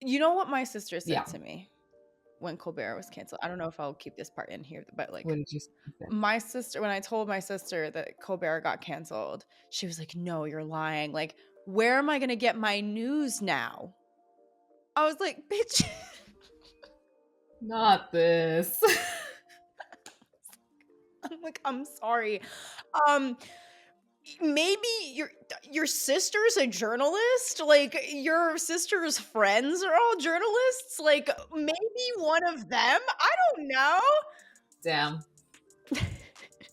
You know what my sister Yeah. said to me when Colbert was canceled? I don't know if I'll keep this part in here, but What like did you say? my sister, when I told my sister that Colbert got canceled, she was like, "No, you're lying. Like, where am I going to get my news now?" I was like, "Bitch." Not this. I'm like, "I'm sorry. Um maybe your sister's a journalist? Like your sister's friends are all journalists? Like maybe one of them? I don't know." Damn.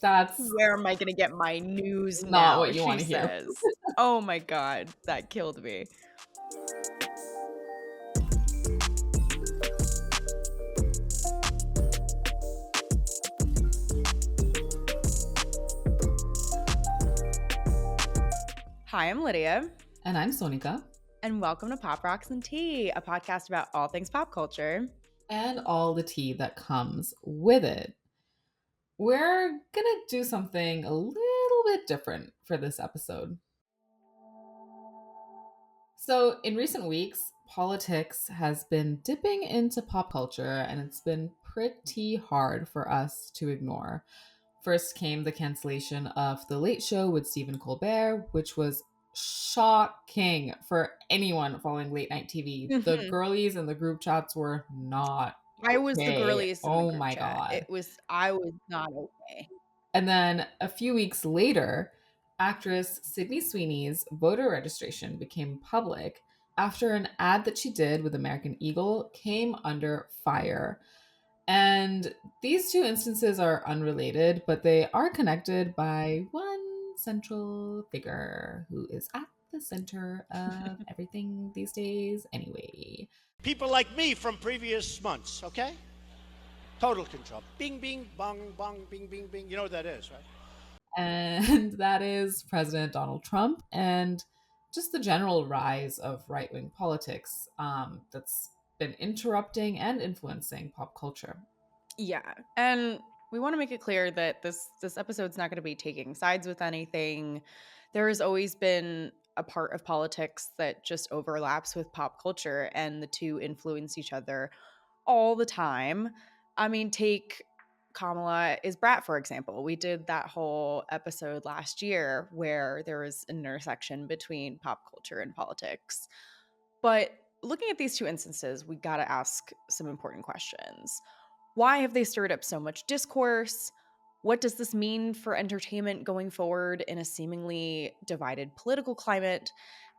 That's Where am I gonna get my news not now? what you She want to hear. says. Oh my god, that killed me. Hi, I'm Lydia, And I'm Sonikka. and welcome to Pop Rocks and Tea, a podcast about all things pop culture. And all the tea that comes with it. We're gonna do something a little bit different for this episode. So, in recent weeks, politics has been dipping into pop culture, and it's been pretty hard for us to ignore. First came the cancellation of The Late Show with Stephen Colbert, which was shocking for anyone following late night TV. The Mhm. girlies in the group chats were not I was the okay. girliest in the Oh group my chat. God. I was not okay. And then a few weeks later, actress Sydney Sweeney's voter registration became public after an ad that she did with American Eagle came under fire. And these two instances are unrelated, but they are connected by one central figure who is at the center of everything these days, anyway. People like me from previous months, okay? Total control. Bing, bing, bong, bong, bing, bing, bing. You know what that is, right? And that is President Donald Trump and just the general rise of right wing politics that's been interrupting and influencing pop culture. Yeah. And we want to make it clear that this episode's not going to be taking sides with anything. There has always been a part of politics that just overlaps with pop culture, and the two influence each other all the time. I mean, take Kamala is Brat, for example. We did that whole episode last year where there was an intersection between pop culture and politics. But looking at these two instances, we got to ask some important questions. Why have they stirred up so much discourse? What does this mean for entertainment going forward in a seemingly divided political climate?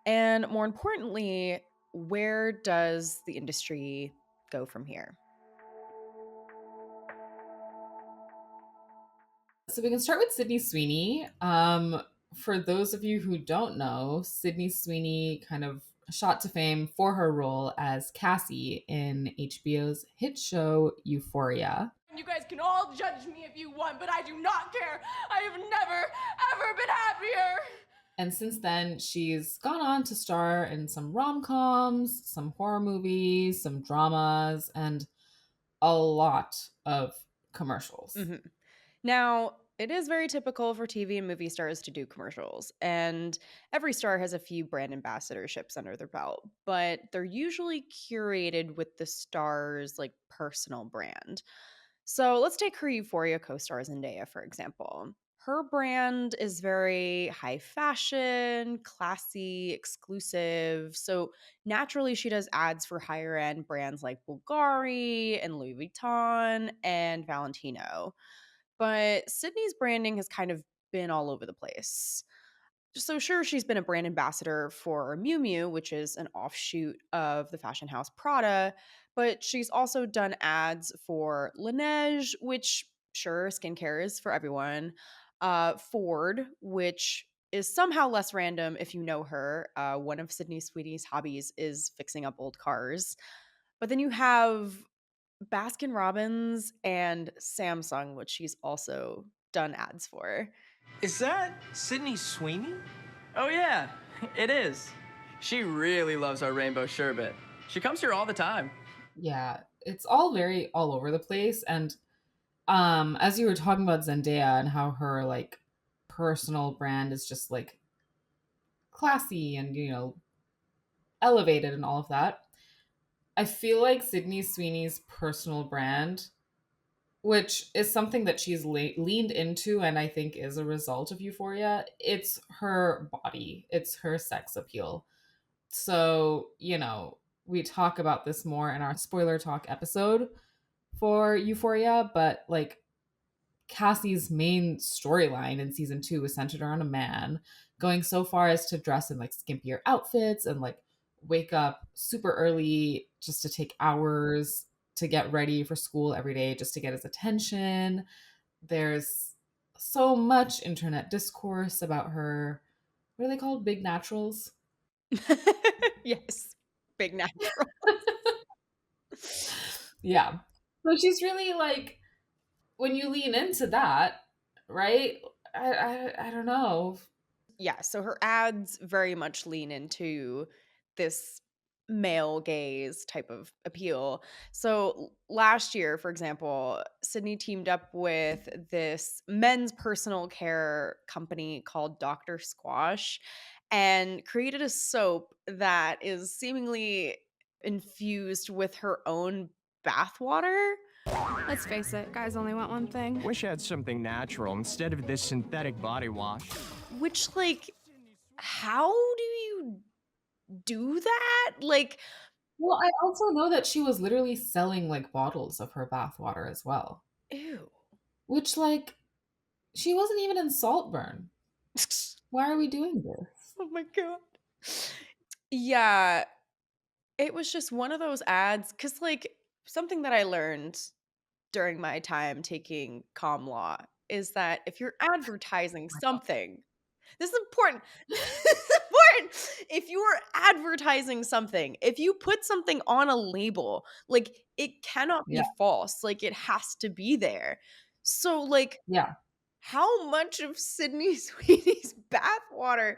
And more importantly, where does the industry go from here? So we can start with Sydney Sweeney. For those of you who don't know, Sydney Sweeney kind of shot to fame for her role as Cassie in HBO's hit show Euphoria. You guys can all judge me if you want, but I do not care. I have never, ever been happier. And since then, she's gone on to star in some rom coms, some horror movies, some dramas, and a lot of commercials. Mhm. Now, it is very typical for TV and movie stars to do commercials, and every star has a few brand ambassadorships under their belt, but they're usually curated with the star's like personal brand. So let's take her Euphoria co-star Zendaya, for example. Her brand is very high fashion, classy, exclusive. So naturally, she does ads for higher end brands like Bulgari and Louis Vuitton and Valentino. But Sydney's branding has kind of been all over the place. So sure, she's been a brand ambassador for Miu Miu, which is an offshoot of the fashion house Prada, but she's also done ads for Laneige, which sure, skincare is for everyone. Ford, which is somehow less random if you know her. One of Sydney Sweetie's hobbies is fixing up old cars. But then you have Baskin Robbins and Samsung, which she's also done ads for. Is that Sydney Sweeney? Oh, yeah, it is. She really loves our rainbow sherbet. She comes here all the time. Yeah, it's all very all over the place. And as you were talking about Zendaya and how her like personal brand is just like classy and elevated and all of that, I feel like Sydney Sweeney's personal brand, which is something that she's leaned into and I think is a result of Euphoria, it's her body, it's her sex appeal. So, we talk about this more in our spoiler talk episode for Euphoria, but like Cassie's main storyline in season 2 was centered around a man going so far as to dress in like skimpier outfits and like wake up super early just to take hours to get ready for school every day just to get his attention. There's so much internet discourse about her. What are they called? Big naturals? Yes. Big natural. Yeah. So she's really like, when you lean into that, right? I don't know. Yeah, so her ads very much lean into this male gaze type of appeal. So last year, for example, Sydney teamed up with this men's personal care company called Dr. Squash and created a soap that is seemingly infused with her own bath water, Let's face it, guys only want one thing. Wish I had something natural instead of this synthetic body wash. which like how do you do that? Like, Well, I also know that she was literally selling like bottles of her bath water as well, ew. which like she wasn't even in Saltburn. Why are we doing this? Oh my god. Yeah, it was just one of those ads cuz like something that I learned during my time taking comm law is that if you're advertising something, this is important. This is important. If you are advertising something, if you put something on a label, like it cannot Yeah, be false. Like it has to be there. So like yeah. how much of Sydney Sweeney's bathwater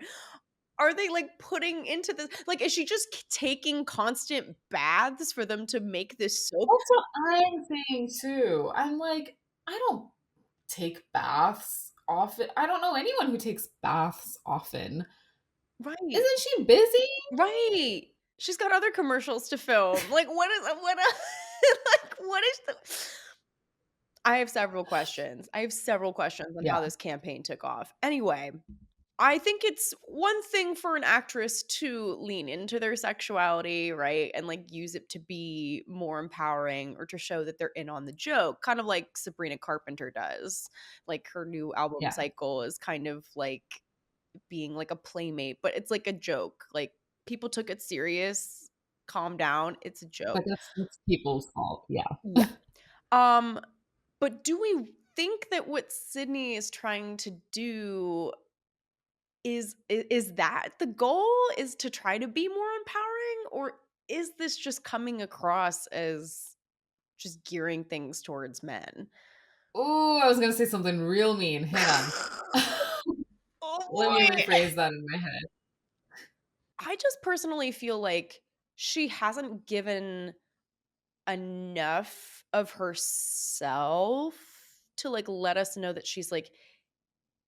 are they like putting into this? Like, is she just taking constant baths for them to make this soap? That's what I'm saying too. I'm like, I don't take baths often. I don't know anyone who takes baths often. Right, Isn't she busy? right. She's got other commercials to film. Like, what is what? Like, what is the? I have several questions. I have several questions on Yeah, how this campaign took off. Anyway, I think it's one thing for an actress to lean into their sexuality, right? And like use it to be more empowering or to show that they're in on the joke, kind of like Sabrina Carpenter does. Like her new album yeah. cycle is kind of like being like a playmate, but it's like a joke. Like people took it serious. Calm down. It's a joke. But that's people's fault. Yeah. Yeah. Um, but do we think that what Sydney is trying to do is that the goal, is to try to be more empowering, or is this just coming across as just gearing things towards men? Oh, I was gonna say something real mean. Hang on. Oh Let me boy. rephrase that in my head. I just personally feel like she hasn't given enough of herself to like let us know that she's like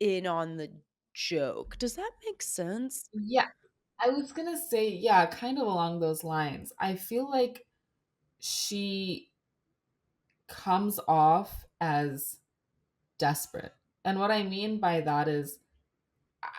in on the joke. Does that make sense? Yeah, I was gonna say, yeah, kind of along those lines. I feel like she comes off as desperate. And what I mean by that is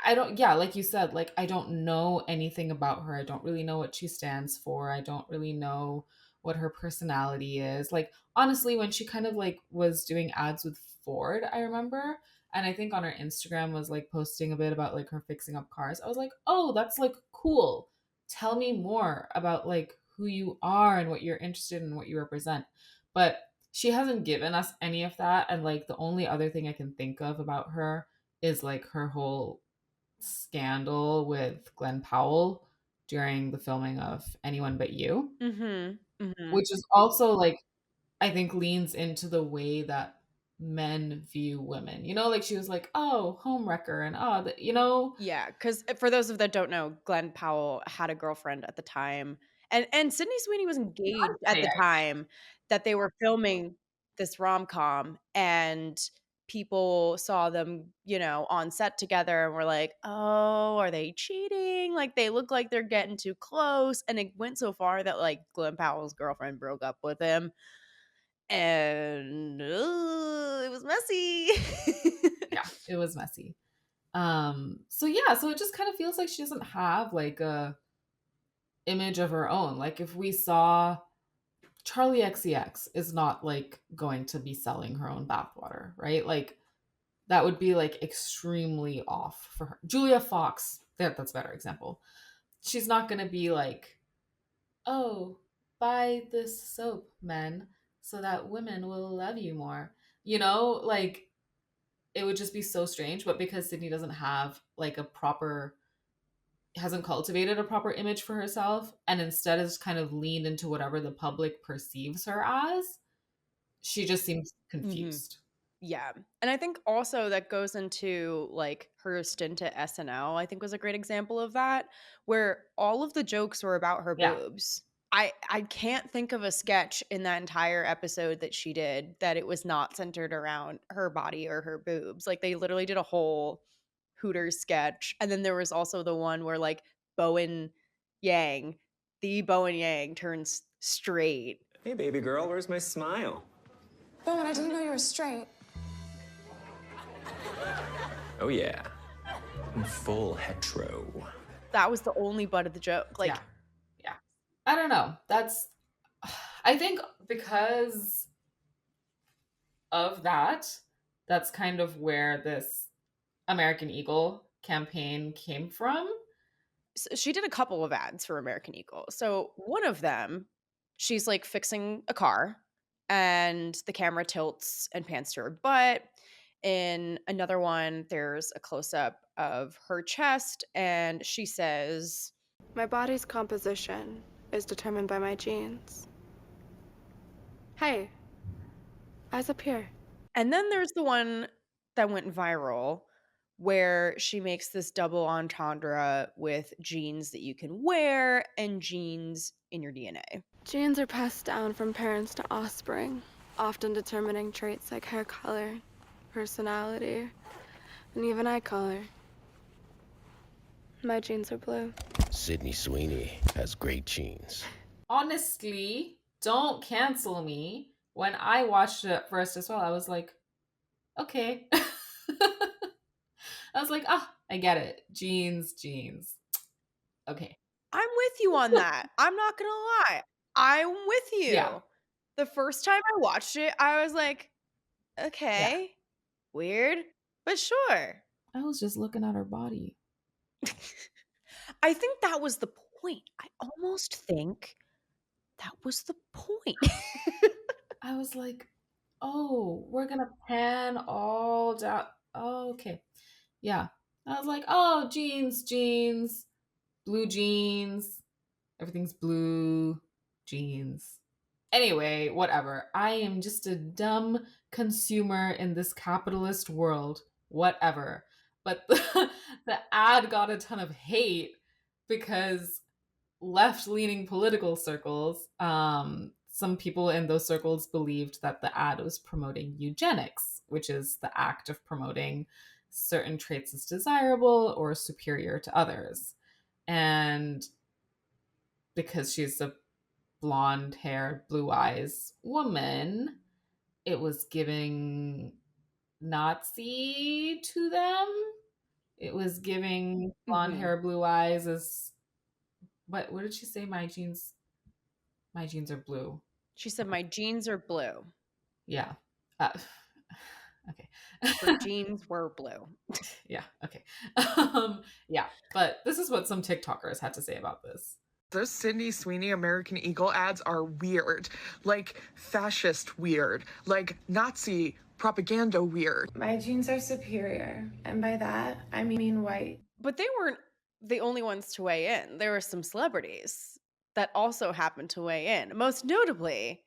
I don't, yeah, like you said, like I don't know anything about her. I don't really know what she stands for. I don't really know what her personality is. Like honestly, when she kind of like was doing ads with Ford, I remember, and I think on her Instagram was like posting a bit about like her fixing up cars. I was like, "Oh, that's like cool. Tell me more about like who you are and what you're interested in, what you represent." But she hasn't given us any of that, and like the only other thing I can think of about her is like her whole scandal with Glenn Powell during the filming of Anyone But You, Mhm. Mhm. which is also like I think leans into the way that men view women. Like she was like, "Oh, homewrecker," and Yeah, because for those of that don't know, Glenn Powell had a girlfriend at the time, and Sydney Sweeney was engaged at yeah, the time that they were filming this rom-com, and people saw them, on set together and were like, oh, are they cheating? Like, they look like they're getting too close. And it went so far that, like, Glenn Powell's girlfriend broke up with him. And it was messy. Yeah, it was messy. So it just kind of feels like she doesn't have like a image of her own. Like if we saw Charlie XCX is not like going to be selling her own bathwater, right? Like that would be like extremely off for her. Julia Fox, that's a better example. She's not going to be like, oh, buy this soap, men, so that women will love you more. Like it would just be so strange. But because Sydney doesn't have like hasn't cultivated a proper image for herself and instead has kind of leaned into whatever the public perceives her as, she just seems confused. Yeah. And I think also that goes into like her stint at SNL, I think was a great example of that, where all of the jokes were about her Yeah. boobs. I can't think of a sketch in that entire episode that she did that it was not centered around her body or her boobs. Like they literally did a whole Hooters sketch. And then there was also the one where like Bowen Yang, the Bowen Yang turns straight. Hey, baby girl, where's my smile? Bowen, I didn't know you were straight. Oh, yeah. I'm full hetero. That was the only butt of the joke. Like, yeah. I don't know. I think because of that, that's kind of where this American Eagle campaign came from. So she did a couple of ads for American Eagle. So one of them, she's like fixing a car and the camera tilts and pans to her butt. In another one, there's a close up of her chest and she says, my body's composition is determined by my genes. Hey, eyes up here. And then there's the one that went viral where she makes this double entendre with genes that you can wear and genes in your DNA. Genes are passed down from parents to offspring, often determining traits like hair color, personality, and even eye color. My genes are blue. Sydney Sweeney has great genes. Honestly, don't cancel me. When I watched it first as well, I was like, okay. I was like, I get it. Genes. Okay. I'm with you on that. I'm not going to lie. I'm with you. Yeah. The first time I watched it, I was like, okay, weird, but sure. I was just looking at her body. I think that was the point. I almost think that was the point. I was like, oh, we're going to pan all down. Oh, okay. Yeah. I was like, oh, jeans, blue jeans. Everything's blue, jeans. Anyway, whatever. I am just a dumb consumer in this capitalist world. Whatever. But the ad got a ton of hate because left-leaning political circles, some people in those circles believed that the ad was promoting eugenics, which is the act of promoting certain traits as desirable or superior to others. And because she's a blonde-haired, blue eyes woman, it was giving Nazi to them. It was giving blonde hair, blue eyes as what did she say? My genes are blue. She said my genes are blue. Yeah. Okay. Her genes were blue. Yeah. Okay. Yeah. But this is what some TikTokers had to say about this. Those Sydney Sweeney American Eagle ads are weird. Like fascist weird. Like Nazi propaganda weird. My genes are superior, and by that, I mean white. But they weren't the only ones to weigh in. There were some celebrities that also happened to weigh in. Most notably,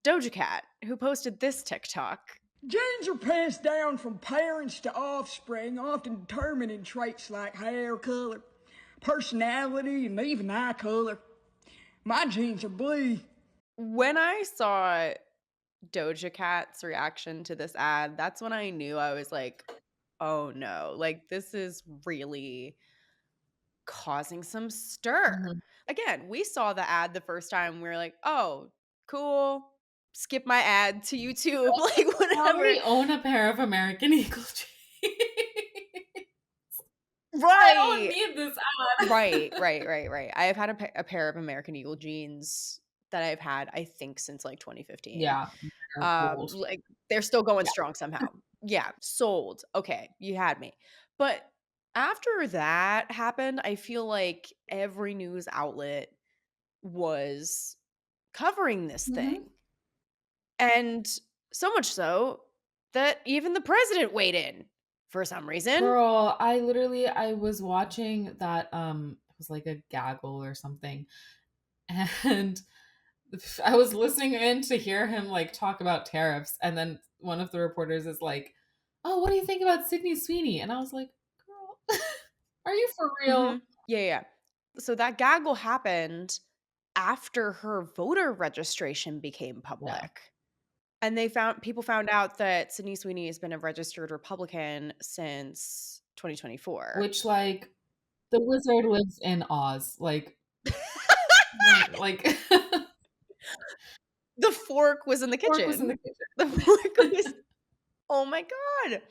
Doja Cat, who posted this TikTok. Genes are passed down from parents to offspring, often determining traits like hair color, personality, and even eye color. My genes are blue. When I saw Doja Cat's reaction to this ad, that's when I knew I was like, oh no, like this is really causing some stir. Mhm. Again, we saw the ad the first time. We were like, oh, cool. Skip my ad to YouTube, like whatever. I own a pair of American Eagle jeans. I don't Right. need this ad. Right. I have had a pair of American Eagle jeans that I've had, I think, since like 2015. Yeah, they're old. Like they're still going Yeah. strong somehow. Yeah, sold. Okay, you had me. But after that happened, I feel like every news outlet was covering this Mhm. thing. And so much so that even the president weighed in for some reason. Girl, I was watching that, it was like a gaggle or something, and I was listening in to hear him, like, talk about tariffs, and then one of the reporters is like, "Oh, what do you think about Sydney Sweeney?" And I was like, "Girl, are you for real?" Yeah. So that gaggle happened after her voter registration became Yeah. public. And people found out that Sydney Sweeney has been a registered Republican since 2024. Which, like, the wizard lives in Oz, like The fork was in the fork was in the kitchen. The fork kitchen. was Oh my god.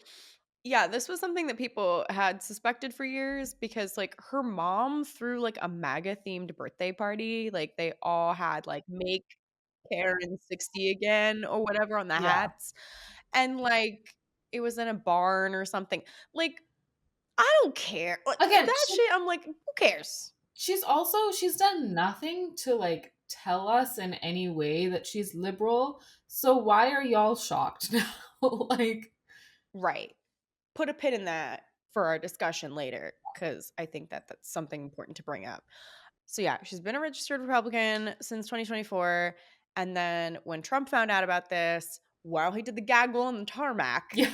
Yeah, this was something that people had suspected for years because, like, her mom threw, like, a MAGA-themed birthday party, like, they all had, like, "Make Karen 60 again" or whatever on the Yeah. hats, and, like, it was in a barn or something. Like, I don't care. Like, Again, that shit, I'm like, "Who cares?" she's done nothing to, like, tell us in any way that she's liberal, so why are y'all shocked now? Like, Right. Put a pin in that for our discussion later because I think that that's something important to bring up. So yeah, she's been a registered Republican since 2024. And then when Trump found out about this, while he did the gaggle on the tarmac, yeah.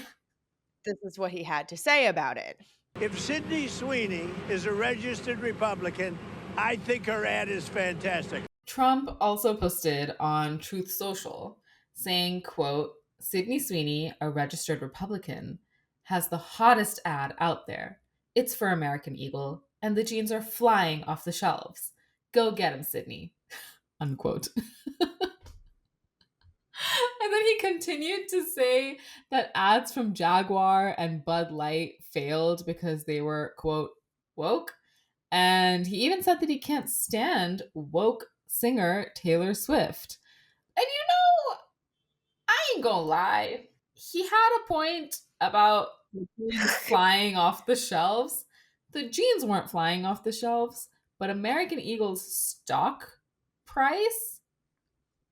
this is what he had to say about it. If Sydney Sweeney is a registered Republican, I think her ad is fantastic. Trump also posted on Truth Social saying, quote, "Sydney Sweeney, a registered Republican, has the hottest ad out there. It's for American Eagle, and the jeans are flying off the shelves. Go get 'em, Sydney." Unquote. And then he continued to say that ads from Jaguar and Bud Light failed because they were, quote, woke. And he even said that he can't stand woke singer Taylor Swift. And I ain't gonna lie, he had a point about the jeans flying off the shelves. The jeans weren't flying off the shelves, but American Eagle's stock price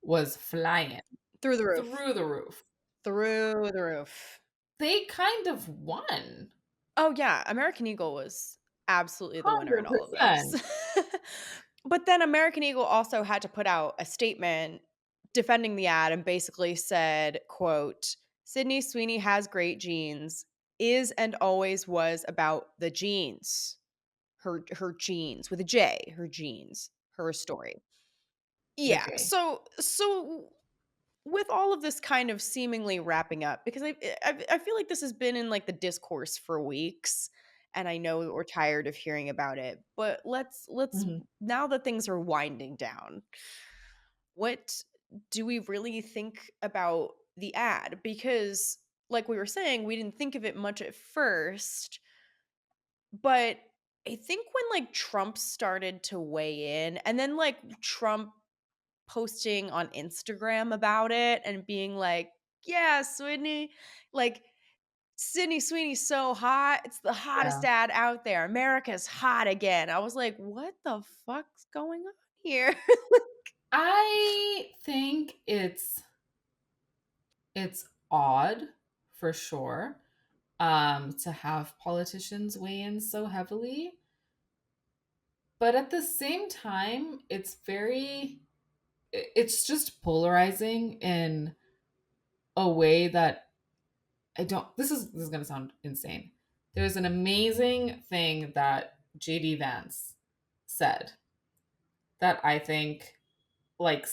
was flying Through the roof. through the roof. Through the roof. They kind of won. Oh, yeah. American Eagle was absolutely the winner in all of 100%. this. But then American Eagle also had to put out a statement defending the ad and basically said, quote, Sydney Sweeney has great genes, is and always was about the genes. Her genes with a J, her genes, her story. The Yeah. J. So with all of this kind of seemingly wrapping up, because I feel like this has been in like the discourse for weeks, and I know that we're tired of hearing about it. But let's Mhm. now that things are winding down, what do we really think about the ad? Because, like we were saying, we didn't think of it much at first, but I think when like Trump started to weigh in, and then like Trump posting on Instagram about it and being like, "Yeah, Sweeney, like Sydney Sweeney's so hot. It's the hottest Yeah. ad out there. America's hot again." I was like, "What the fuck's going on here?" I think it's odd for sure to have politicians weigh in so heavily. But at the same time, it's just polarizing in a way that I don't this is going to sound insane. There's an amazing thing that JD Vance said that I think, like,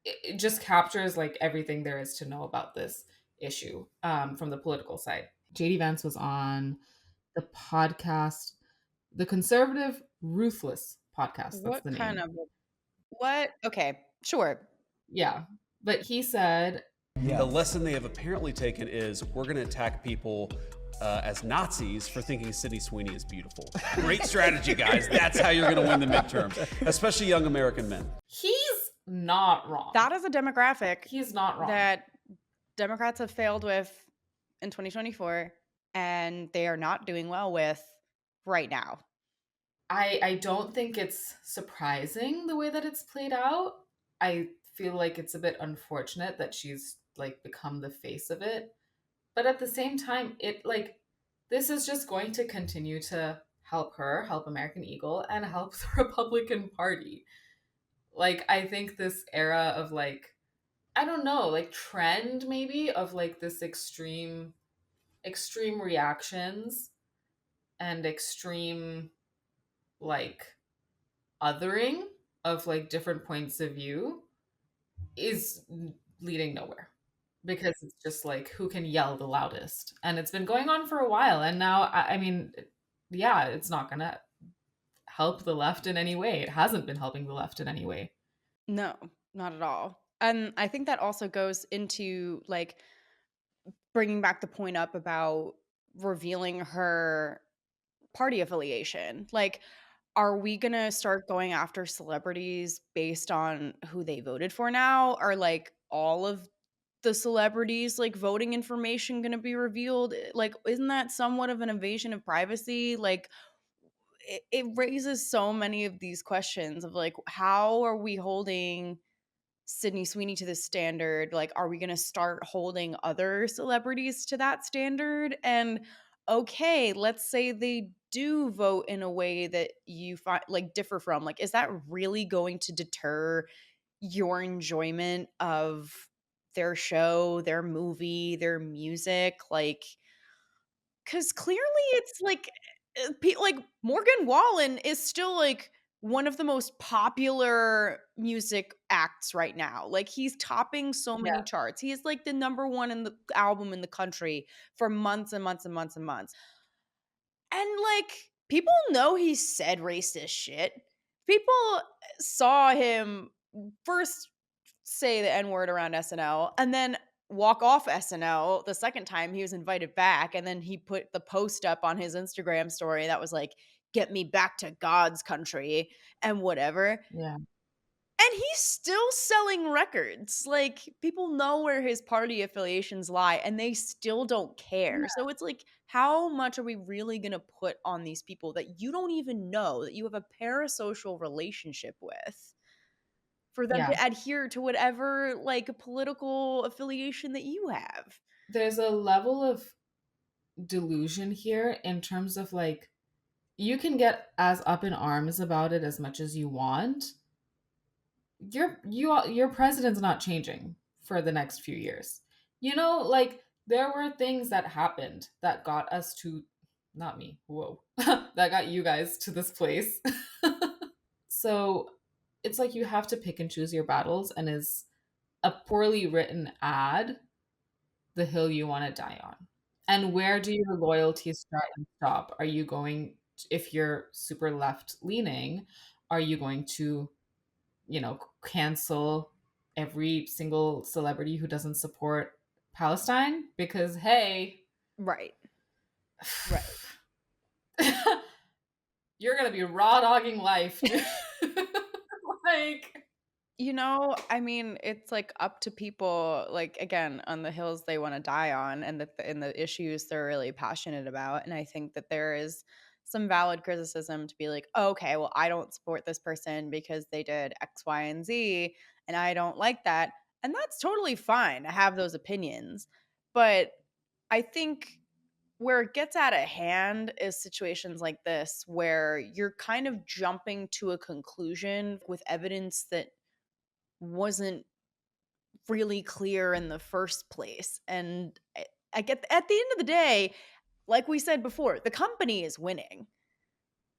it just captures like everything there is to know about this issue from the political side. JD Vance was on the podcast, the Conservative Ruthless podcast. That's What the kind name. of what? Okay, sure. Yeah. But he said, The lesson they have apparently taken is we're going to attack people as Nazis for thinking Sydney Sweeney is beautiful. Great strategy, guys. That's how you're going to win the midterms, especially young American men. he's not wrong. That is a demographic He's not wrong. that Democrats have failed with in 2024, and they are not doing well with right now. I don't think it's surprising the way that it's played out. I feel like it's a bit unfortunate that she's like become the face of it. But at the same time, it like this is just going to continue to help her, help American Eagle, and help the Republican Party. Like I think this era of like I don't know, like trend maybe of like this extreme reactions and extreme like othering of like different points of view is leading nowhere because it's just like who can yell the loudest, and it's been going on for a while, and now I mean yeah, it's not gonna help the left in any way. It hasn't been helping the left in any way. No, not at all. And I think that also goes into like bringing back the point up about revealing her party affiliation. Like, are we going to start going after celebrities based on who they voted for now? Are like all of the celebrities like voting information going to be revealed? Like, isn't that somewhat of an invasion of privacy? Like, it raises so many of these questions of like, how are we holding Sydney Sweeney to this standard? Like, are we going to start holding other celebrities to that standard? And okay, let's say they do vote in a way that you find like differ from. Like, is that really going to deter your enjoyment of their show, their movie, their music? Like, because clearly it's like, like Morgan Wallen is still like one of the most popular music acts right now. Like he's topping so many Yeah. charts. He's like the number one in the album in the country for months and months and months and months. And like people know he said racist shit. People saw him first say the N-word around SNL and then walk off SNL the second time he was invited back. And then he put the post up on his Instagram story that was like, get me back to God's country and whatever. Yeah. And he's still selling records. Like people know where his party affiliations lie and they still don't care. Yeah. So it's like, how much are we really going to put on these people that you don't even know, that you have a parasocial relationship with, for them Yeah. to adhere to whatever like political affiliation that you have? There's a level of delusion here in terms of like you can get as up in arms about it as much as you want. Your president's not changing for the next few years. You know, like there were things that happened that got us to not me. Whoa. That got you guys to this place. So it's like you have to pick and choose your battles, and is a poorly written ad the hill you want to die on? And where do your loyalties start and stop? Are you going, if you're super left leaning, are you going to, you know, cancel every single celebrity who doesn't support Palestine? Because, hey, Right. you're going to be raw dogging life. Like, You know, I mean, it's like up to people, like again, on the hills they want to die on, and the issues they're really passionate about. And I think that there is some valid criticism to be like, oh, okay, well, I don't support this person because they did X, Y, and Z, and I don't like that. And that's totally fine to have those opinions. But I think where it gets out of hand is situations like this, where you're kind of jumping to a conclusion with evidence that wasn't really clear in the first place. And I get, at the end of the day, like we said before, the company is winning.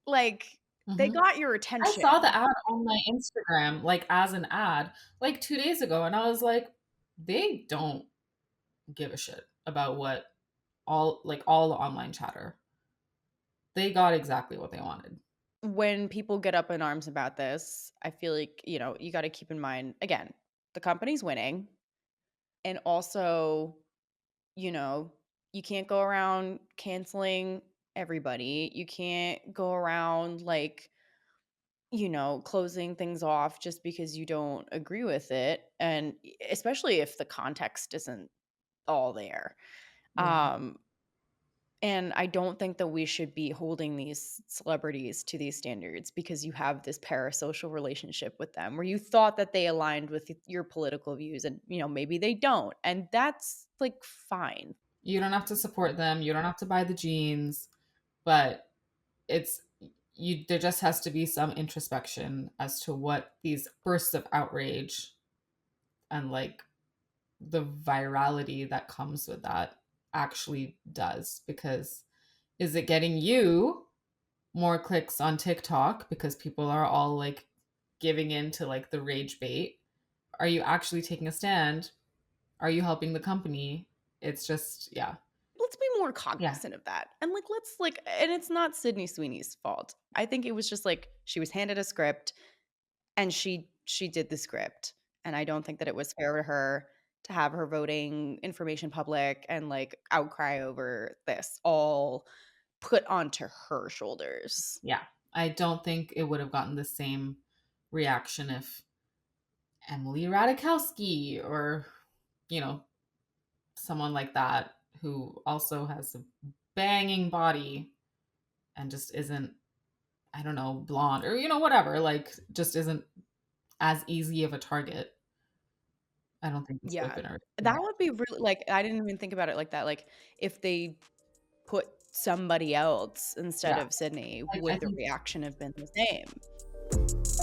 Like They Mhm. got your I saw the attention. ad on my Instagram, like, as an ad, like, 2 days ago, and I was like, "They don't give a shit about what all the online chatter." They got exactly what they wanted. When people get up in arms about this, I feel like, you gotta keep in mind, again, the company's winning, and also, you know, you can't go around canceling everybody. You can't go around, like, closing things off just because you don't agree with it, and especially if the context isn't all there. Yeah. Um, and I don't think that we should be holding these celebrities to these standards because you have this parasocial relationship with them where you thought that they aligned with your political views, and maybe they don't. And that's like fine. You don't have to support them, you don't have to buy the jeans, but it's there just has to be some introspection as to what these bursts of outrage and, like, the virality that comes with that actually does. Because is it getting you more clicks on TikTok because people are all, like, giving in to, like, the rage bait? Are you actually taking a stand? Are you helping the company? It's just, yeah. Let's be more Yeah. cognizant of that. And and it's not Sydney Sweeney's fault. I think it was just like she was handed a script and she did the script. And I don't think that it was fair to her to have her voting information public and like outcry over this all put onto her shoulders. Yeah. I don't think it would have gotten the same reaction if Emily Ratajkowski or, you know, someone like that who also has a banging body and just isn't, I don't know, blonde or, whatever, like, just isn't as easy of a target. I don't think this would have Yeah. been a That would be really like I didn't even think about it like that. Like if they put somebody else instead yeah. of Sydney, I would the think reaction have been the same?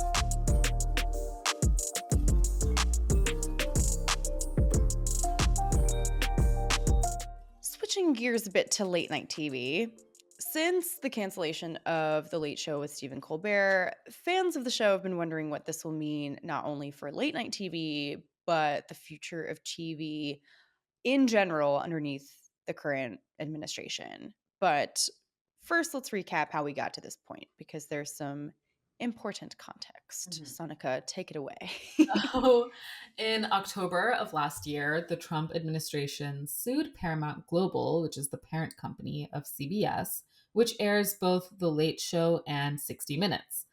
Switching gears a bit to late night TV. Since the cancellation of The Late Show with Stephen Colbert, fans of the show have been wondering what this will mean not only for late night TV, but the future of TV in general underneath the current administration. But first, let's recap how we got to this point because there's some important context. Sonika, take it away. so. In October of last year, the Trump administration sued Paramount Global, which is the parent company of CBS, which airs both The Late Show and 60 Minutes.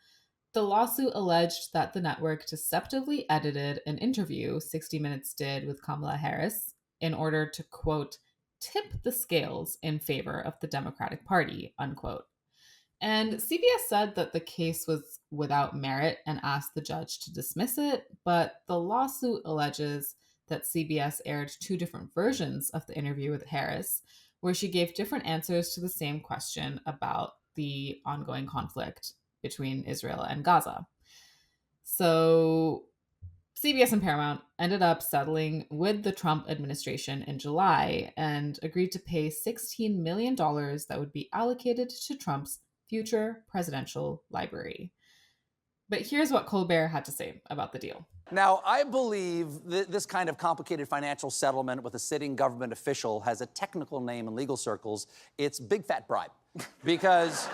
The lawsuit alleged that the network deceptively edited an interview 60 Minutes did with Kamala Harris in order to, quote, tip the scales in favor of the Democratic Party, unquote. And CBS said that the case was without merit and asked the judge to dismiss it, but the lawsuit alleges that CBS aired two different versions of the interview with Harris, where she gave different answers to the same question about the ongoing conflict between Israel and Gaza. So CBS and Paramount ended up settling with the Trump administration in July and agreed to pay $16 million that would be allocated to Trump's future presidential library. But here's what Colbert had to say about the deal. Now, I believe this kind of complicated financial settlement with a sitting government official has a technical name in legal circles. It's big fat bribe. Because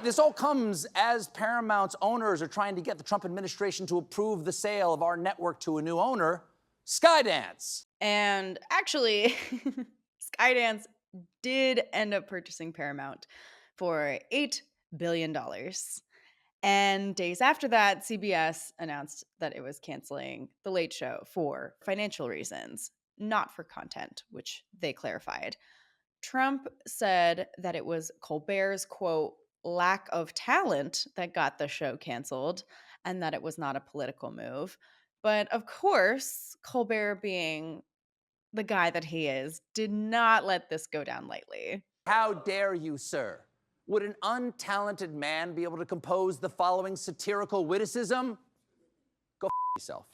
this all comes as Paramount's owners are trying to get the Trump administration to approve the sale of our network to a new owner, Skydance. And actually, Skydance did end up purchasing Paramount for $8 billion. And days after that, CBS announced that it was canceling The Late Show for financial reasons, not for content, which they clarified. Trump said that it was Colbert's, quote, lack of talent that got the show canceled and that it was not a political move. But of course, Colbert, being the guy that he is, did not let this go down lightly. How dare you, sir? Would an untalented man be able to compose the following satirical witticism? Go yourself.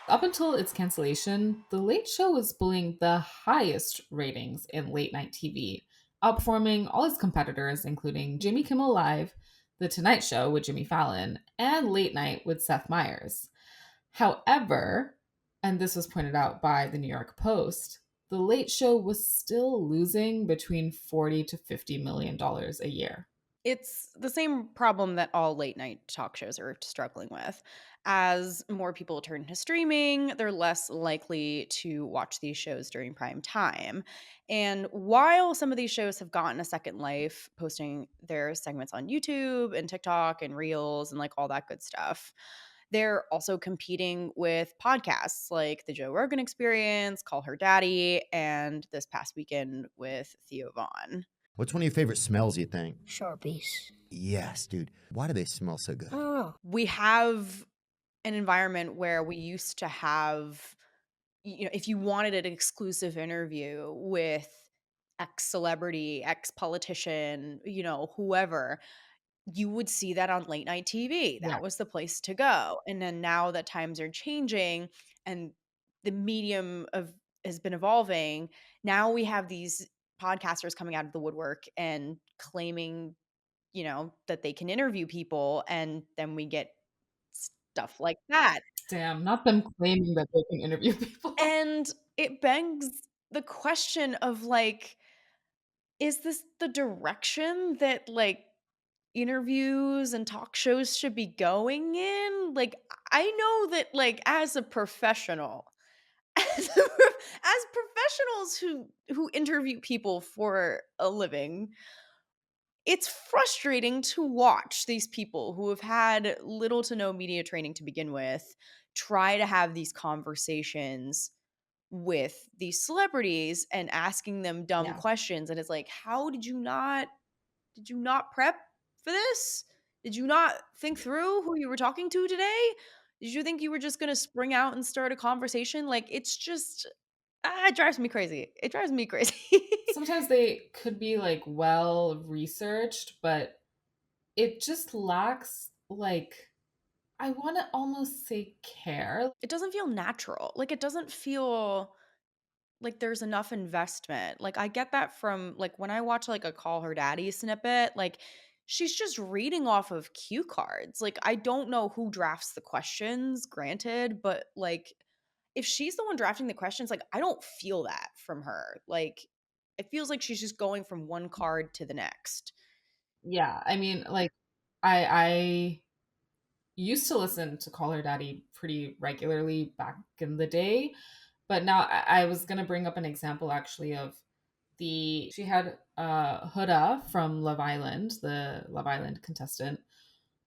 Up until its cancellation, The Late Show was pulling the highest ratings in late night TV, outperforming all its competitors, including Jimmy Kimmel Live, The Tonight Show with Jimmy Fallon, and Late Night with Seth Meyers. However, and this was pointed out by the New York Post, The Late Show was still losing between $40 to $50 million a year. It's the same problem that all late night talk shows are struggling with. As more people turn to streaming, they're less likely to watch these shows during prime time. And while some of these shows have gotten a second life, posting their segments on YouTube and TikTok and Reels and like all that good stuff, they're also competing with podcasts like The Joe Rogan Experience, Call Her Daddy, and this past weekend with Theo Vaughn. What's one of your favorite smells, you think? Sharpies. Yes, dude. Why do they smell so good? Oh. We have an environment where we used to have, if you wanted an exclusive interview with X celebrity, X politician, whoever, you would see that on late night TV. That Yeah. was the place to go. And then now that times are changing and the medium of has been evolving, now we have these podcasters coming out of the woodwork and claiming, that they can interview people, and then we get stuff like that. Damn, not them claiming that they can interview people. And it begs the question of like, is this the direction that like interviews and talk shows should be going in? Like, I know that like as a professional, as professionals who interview people for a living, it's frustrating to watch these people who have had little to no media training to begin with try to have these conversations with these celebrities and asking them dumb questions. And it's like, how did you not prep for this? Did you not think through who you were talking to today? Did you think you were just going to spring out and start a conversation? Like, it's just, it drives me crazy. It drives me crazy. Sometimes they could be like well researched, but it just lacks like, I want to almost say care. It doesn't feel natural. Like, it doesn't feel like there's enough investment. Like, I get that from like when I watch like a Call Her Daddy snippet, like she's just reading off of cue cards. Like, I don't know who drafts the questions, granted, but like if she's the one drafting the questions, like I don't feel that from her. Like, it feels like she's just going from one card to the next. Yeah, I mean, like I used to listen to Call Her Daddy pretty regularly back in the day, but now I was gonna bring up an example actually of she had Huda from Love Island, the Love Island contestant,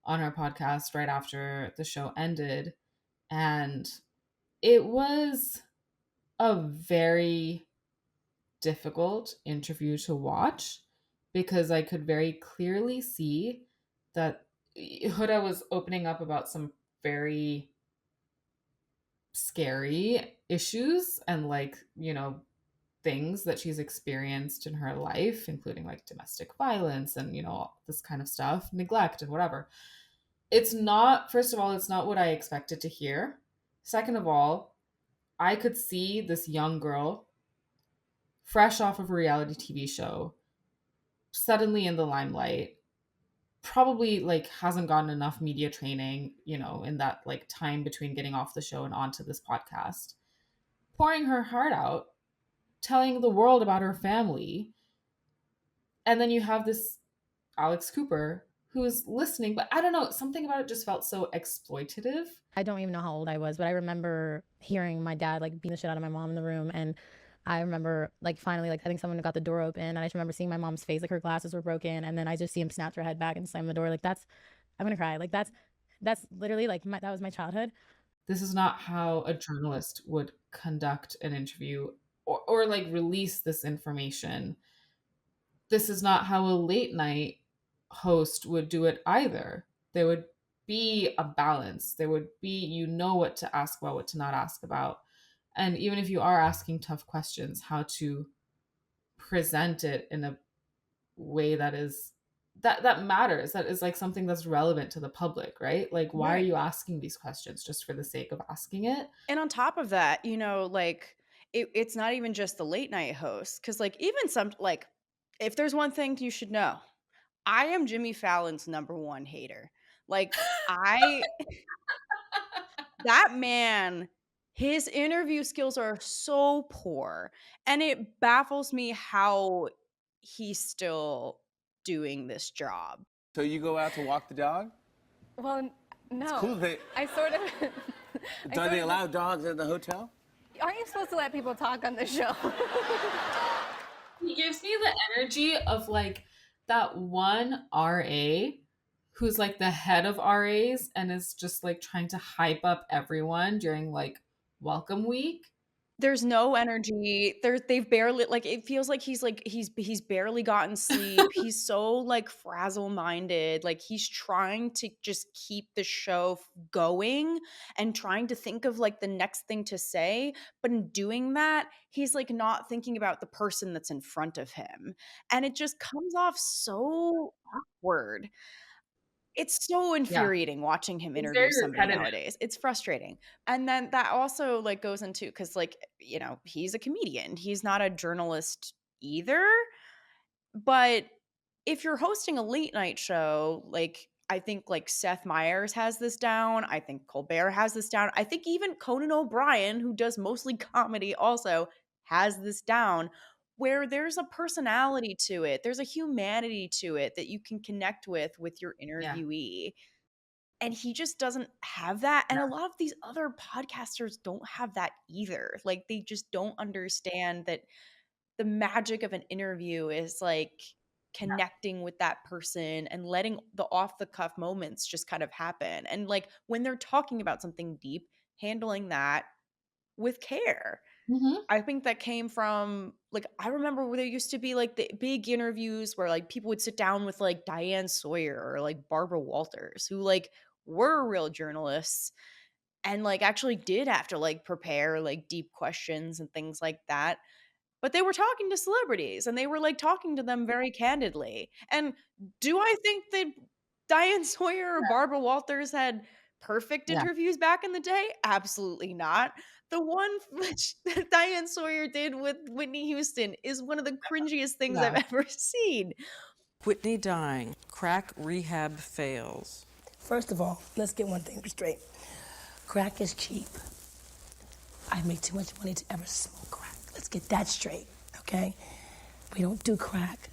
on her podcast right after the show ended, and it was a very difficult interview to watch because I could very clearly see that Huda was opening up about some very scary issues and like, things that she's experienced in her life, including like domestic violence and, this kind of stuff, neglect and whatever. It's not, first of all, it's not what I expected to hear. Second of all, I could see this young girl fresh off of a reality TV show, suddenly in the limelight, probably like hasn't gotten enough media training, in that like time between getting off the show and onto this podcast, pouring her heart out, telling the world about her family. And then you have this Alex Cooper who's listening, but I don't know, something about it just felt so exploitative. I don't even know how old I was, but I remember hearing my dad like beat the shit out of my mom in the room, and I remember like finally like I think someone got the door open, and I just remember seeing my mom's face, like her glasses were broken, and then I just see him snatch her head back and slam the door. Like I'm gonna cry. Like that's literally like that was my childhood. This is not how a journalist would conduct an interview or like release this information. This is not how a late night host would do it either. There would be a balance. There would be, what to ask about, what to not ask about. And even if you are asking tough questions, how to present it in a way that is that matters, that is like something that's relevant to the public, right? Like, why are you asking these questions just for the sake of asking it? And on top of that, like it's not even just the late night host, because like even some like if there's one thing you should know, I am Jimmy Fallon's number one hater. Like, I that man, his interview skills are so poor, and it baffles me how he's still doing this job. So you go out to walk the dog? Well, no. It's cool they. I sort of. Do they allow dogs at the hotel? Aren't you supposed to let people talk on the show? He gives me the energy of like that one RA who's like the head of RAs and is just like trying to hype up everyone during like welcome week. There's no energy. They've barely like it feels like he's barely gotten sleep. He's so like frazzle-minded. Like he's trying to just keep the show going and trying to think of like the next thing to say, but in doing that, he's like not thinking about the person that's in front of him. And it just comes off so awkward. It's so Yeah. infuriating watching him It's very interview somebody repetitive. nowadays. It's frustrating. And then that also like goes into because like, he's a comedian. He's not a journalist either. But if you're hosting a late night show, like I think like Seth Meyers has this down. I think Colbert has this down. I think even Conan O'Brien, who does mostly comedy, also has this down where there's a personality to it. There's a humanity to it that you can connect with your Yeah. interviewee. And he just doesn't have that. And a lot of these other podcasters don't have that either. Like they just don't understand that the magic of an interview is like connecting with that person and letting the off the cuff moments just kind of happen. And like when they're talking about something deep, handling that with care. Mhm. I think that came from like I remember where there used to be like the big interviews where like people would sit down with like Diane Sawyer or like Barbara Walters who like were real journalists and like actually did have to like prepare like deep questions and things like that. But they were talking to celebrities and they were like talking to them very candidly. And do I think that Diane Sawyer or Barbara Walters had perfect Yeah. interviews back in the day? Absolutely not. The one which that Diane Sawyer did with Whitney Houston is one of the cringiest things I've Yeah. ever seen. Whitney dying, crack rehab fails. First of all, let's get one thing straight. Crack is cheap. I make too much money to ever smoke crack. Let's get that straight, okay? We don't do crack.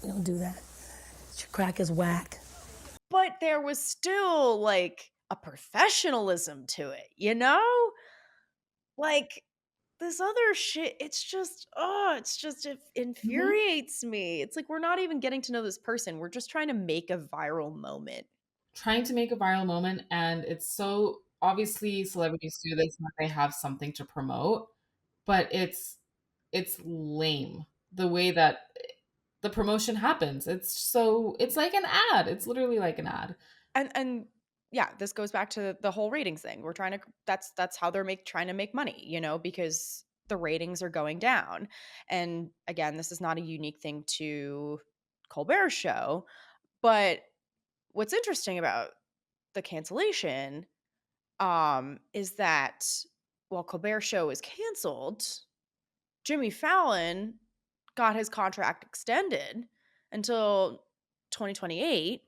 We don't do that. Crack is whack. But there was still like a professionalism to it, you know? Like this other shit, it infuriates me. It's like we're not even getting to know this person. We're just trying to make a viral moment. Trying to make a viral moment, and it's so obviously celebrities do this when they have something to promote, but it's lame the way that the promotion happens. It's like an ad. It's literally like an ad. And yeah, this goes back to the whole ratings thing. We're trying to that's how they're trying to make money, because the ratings are going down. And again, this is not a unique thing to Colbert's show, but what's interesting about the cancellation is that while Colbert's show is canceled, Jimmy Fallon got his contract extended until 2028,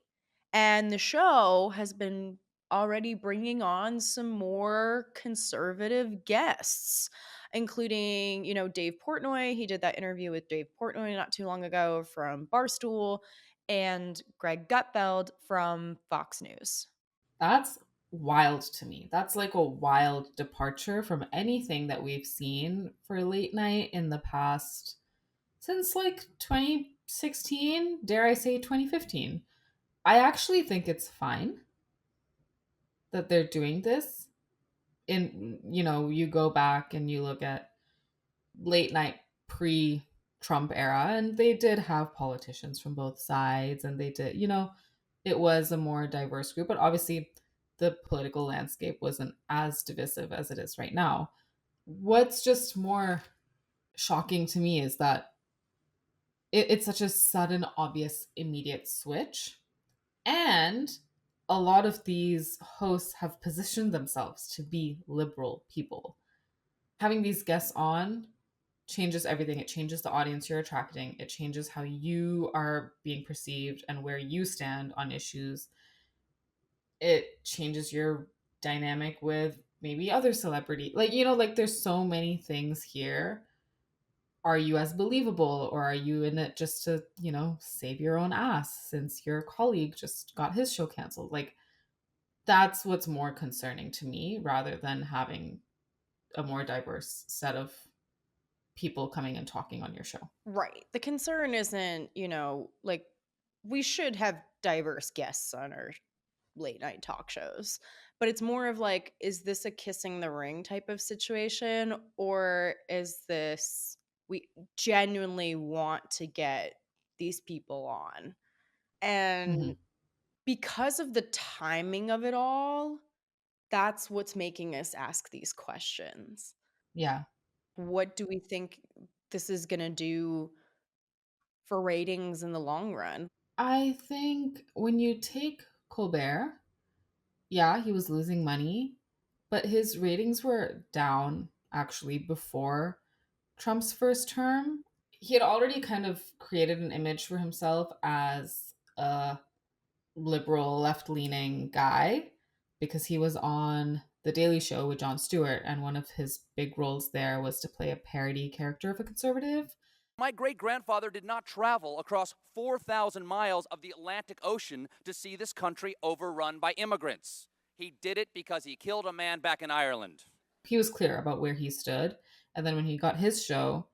and the show has been already bringing on some more conservative guests, including, Dave Portnoy. He did that interview with Dave Portnoy not too long ago from Barstool, and Greg Gutfeld from Fox News. That's wild to me. That's like a wild departure from anything that we've seen for late night in the past since like 2016, dare I say 2015. I actually think it's fine that they're doing this. You go back and you look at late night pre Trump era, and they did have politicians from both sides, and they did, it was a more diverse group, but obviously the political landscape wasn't as divisive as it is right now. What's just more shocking to me is that it's such a sudden, obvious, immediate switch. And a lot of these hosts have positioned themselves to be liberal people. Having these guests on changes everything. It changes the audience you're attracting. It changes how you are being perceived and where you stand on issues. It changes your dynamic with maybe other celebrity. Like, like there's so many things here. Are you as believable, or are you in it just to, save your own ass since your colleague just got his show canceled? Like, that's what's more concerning to me rather than having a more diverse set of people coming and talking on your show. Right. The concern isn't, like we should have diverse guests on our late night talk shows, but it's more of like, is this a kissing the ring type of situation, or is this we genuinely want to get these people on? Mm-hmm. And because of the timing of it all, that's what's making us ask these questions. Yeah. What do we think this is going to do for ratings in the long run? I think when you take Colbert, yeah, he was losing money, but his ratings were down actually before Trump's first term. He had already kind of created an image for himself as a liberal, left leaning guy because he was on The Daily Show with Jon Stewart, and one of his big roles there was to play a parody character of a conservative. My great-grandfather did not travel across 4,000 miles of the Atlantic Ocean to see this country overrun by immigrants. He did it because he killed a man back in Ireland. He was clear about where he stood. And then when he got his show,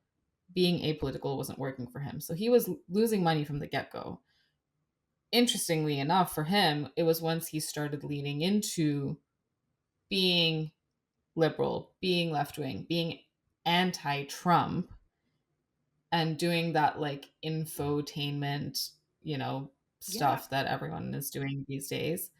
being apolitical wasn't working for him. So he was losing money from the get-go. Interestingly enough for him, it was once he started leaning into being liberal, being left-wing, being anti-Trump, and doing that like infotainment, stuff that everyone is doing these days.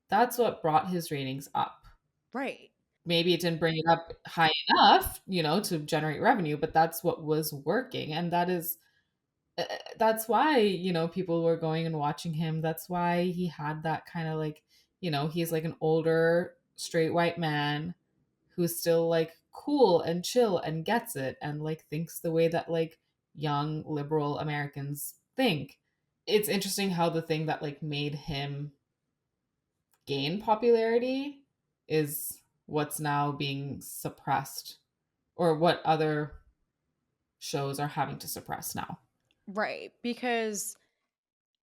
That's what brought his ratings up. Right. Maybe it didn't bring it up high enough, to generate revenue, but that's what was working. And that's why, people were going and watching him. That's why he had that kind of like, he's like an older straight white man who's still like cool and chill and gets it and like thinks the way that like young liberal Americans think. It's interesting how the thing that like made him gain popularity is what's now being suppressed, or what other shows are having to suppress now. Right. Because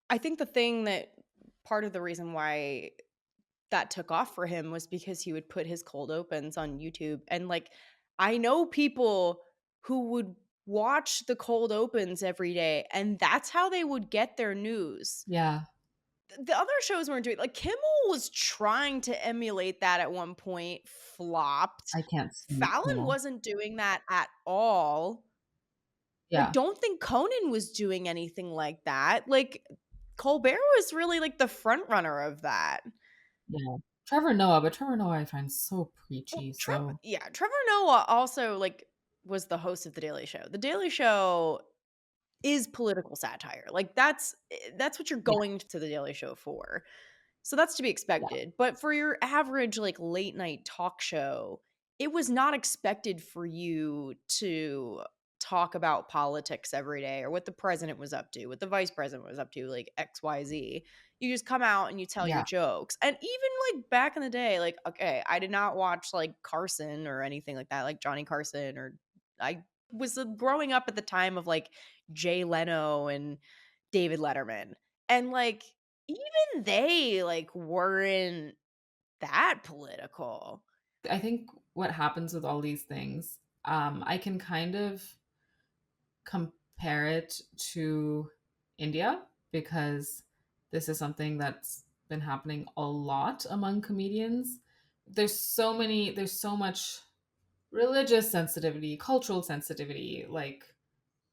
I think the thing that part of the reason why that took off for him was because he would put his cold opens on YouTube. And like, I know people who would watch the cold opens every day, and that's how they would get their news. Yeah. The other shows weren't doing, like Kimmel was trying to emulate that at one point, flopped. I can't see Fallon Kimmel. wasn't doing that at all. Yeah. Like, don't think Conan was doing anything like that. Like, Colbert was really like the front runner of that. Yeah. Trevor Noah, but Trevor Noah I find so preachy. Trevor Noah also like was the host of The Daily Show. The Daily Show is political satire. Like that's what you're going to The Daily Show for. So that's to be expected. Yeah. But for your average like late night talk show, it was not expected for you to talk about politics every day or what the president was up to, what the vice president was up to, like XYZ. You just come out and you tell your jokes. And even like back in the day, like, okay, I did not watch like Carson or anything like that, like Johnny Carson, or I was growing up at the time of like Jay Leno and David Letterman. And like, even they like weren't that political. I think what happens with all these things, I can kind of compare it to India, because this is something that's been happening a lot among comedians. There's so much religious sensitivity, cultural sensitivity, like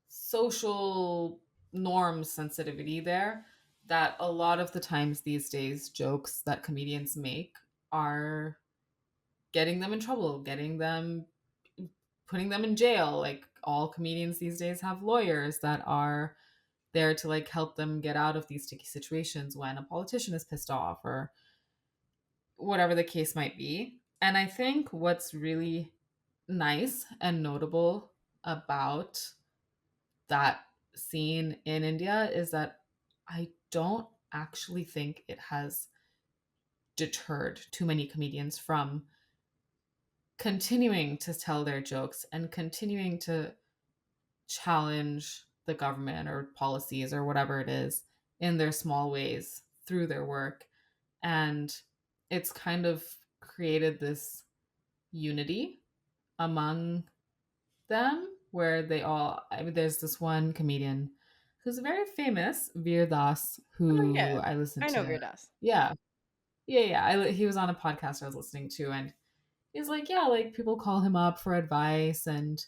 social norms sensitivity there, that a lot of the times these days jokes that comedians make are getting them in trouble, putting them in jail. Like, all comedians these days have lawyers that are there to like help them get out of these sticky situations when a politician is pissed off or whatever the case might be. And I think what's really nice and notable about that scene in India is that I don't actually think it has deterred too many comedians from continuing to tell their jokes and continuing to challenge the government or policies or whatever it is in their small ways through their work. And it's kind of created this unity among them where they all, I mean, there's this one comedian who's very famous, Veer Das, Oh who yeah, I listened I know to. Virdas. Yeah. Yeah. He was on a podcast I was listening to, and he's like, yeah, like people call him up for advice and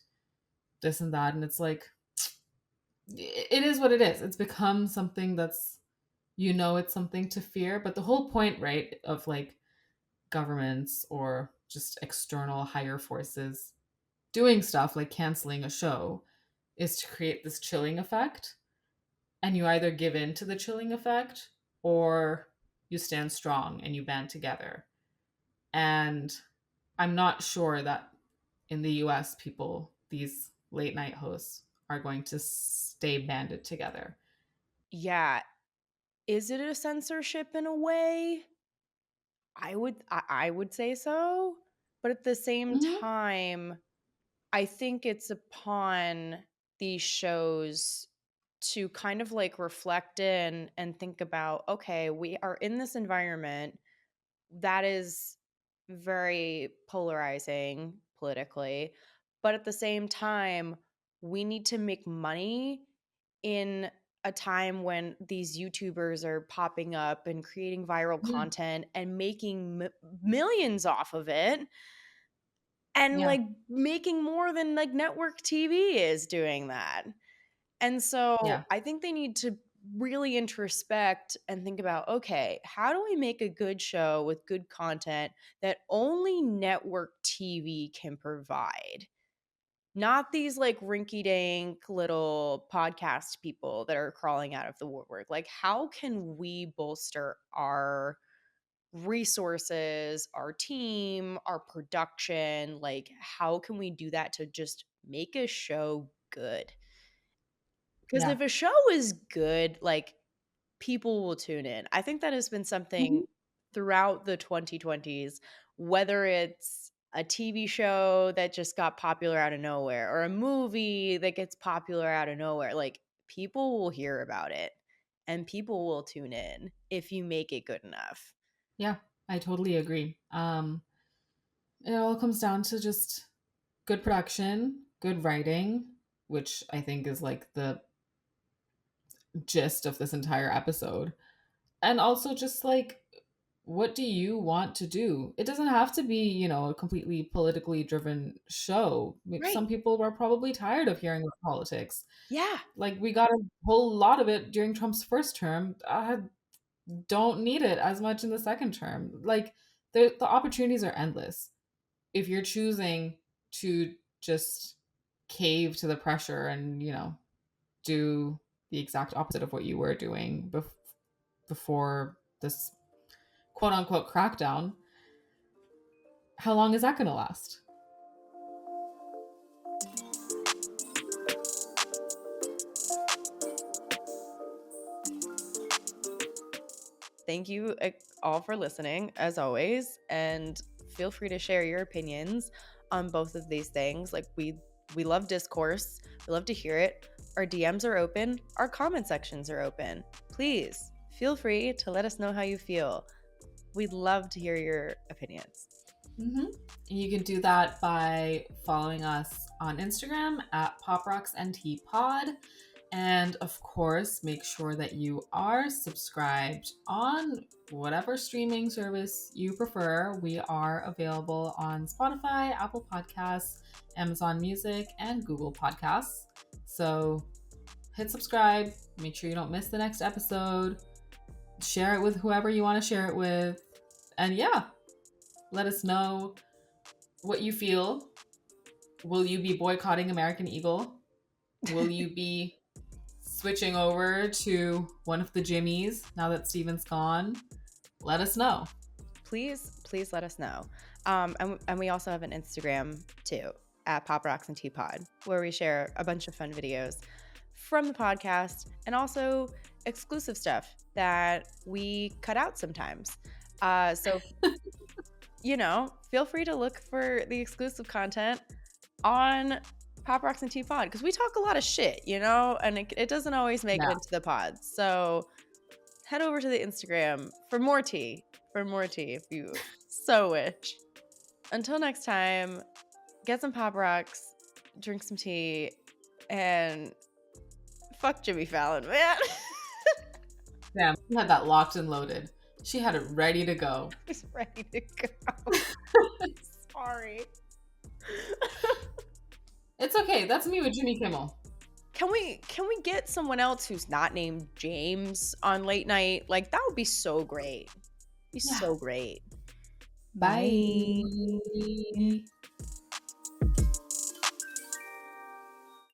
this and that. And it's like, it is what it is. It's become something that's, it's something to fear. But the whole point, right, of like governments or just external higher forces doing stuff like canceling a show is to create this chilling effect. And you either give in to the chilling effect or you stand strong and you band together. And I'm not sure that in the US, these late night hosts, are going to stay banded together. Yeah. Is it a censorship in a way? I would say so. But at the same time, I think it's upon these shows to kind of like reflect in and think about, okay, we are in this environment that is very polarizing politically, but at the same time, we need to make money in a time when these YouTubers are popping up and creating viral Yeah. content and making millions off of it and Yeah. like making more than like network TV is doing that. And so Yeah. I think they need to really introspect and think about, okay, how do we make a good show with good content that only network TV can provide? Not these like rinky dink little podcast people that are crawling out of the woodwork. Like, how can we bolster our resources, our team, our production? Like, how can we do that to just make a show good? Because Yeah. if a show is good, like people will tune in. I think that has been something throughout the 2020s, whether it's a TV show that just got popular out of nowhere or a movie that gets popular out of nowhere. Like people will hear about it and people will tune in if you make it good enough. Yeah, I totally agree. It all comes down to just good production, good writing, which I think is like the gist of this entire episode. And also just like, what do you want to do? It doesn't have to be, a completely politically driven show. Right. Some people were probably tired of hearing about politics. Yeah. Like we got a whole lot of it during Trump's first term. I don't need it as much in the second term. Like the opportunities are endless. If you're choosing to just cave to the pressure and, do the exact opposite of what you were doing before this quote unquote crackdown, how long is that going to last? Thank you all for listening, as always, and feel free to share your opinions on both of these things. Like we love discourse. We love to hear it. Our DMs are open. Our comment sections are open. Please feel free to let us know how you feel. We'd love to hear your opinions. Mm-hmm. You can do that by following us on Instagram at PopRocksNTPod. And of course, make sure that you are subscribed on whatever streaming service you prefer. We are available on Spotify, Apple Podcasts, Amazon Music, and Google Podcasts. So hit subscribe, make sure you don't miss the next episode, share it with whoever you want to share it with. And yeah, let us know what you feel. Will you be boycotting American Eagle? Will you be switching over to one of the Jimmies now that Steven's gone? Let us know. Please let us know. And we also have an Instagram too. at Pop Rocks and Teapot, where we share a bunch of fun videos from the podcast and also exclusive stuff that we cut out sometimes. So, feel free to look for the exclusive content on Pop Rocks and Teapot, because we talk a lot of shit, and it doesn't always make it into the pod. So head over to the Instagram for more tea if you so wish. Until next time, get some Pop Rocks, drink some tea, and fuck Jimmy Fallon, man. Damn, she had that locked and loaded. She had it ready to go. It's ready to go. Sorry. It's okay. That's me with Jimmy Kimmel. Can we get someone else who's not named James on late night? Like, that would be so great. So great. Bye.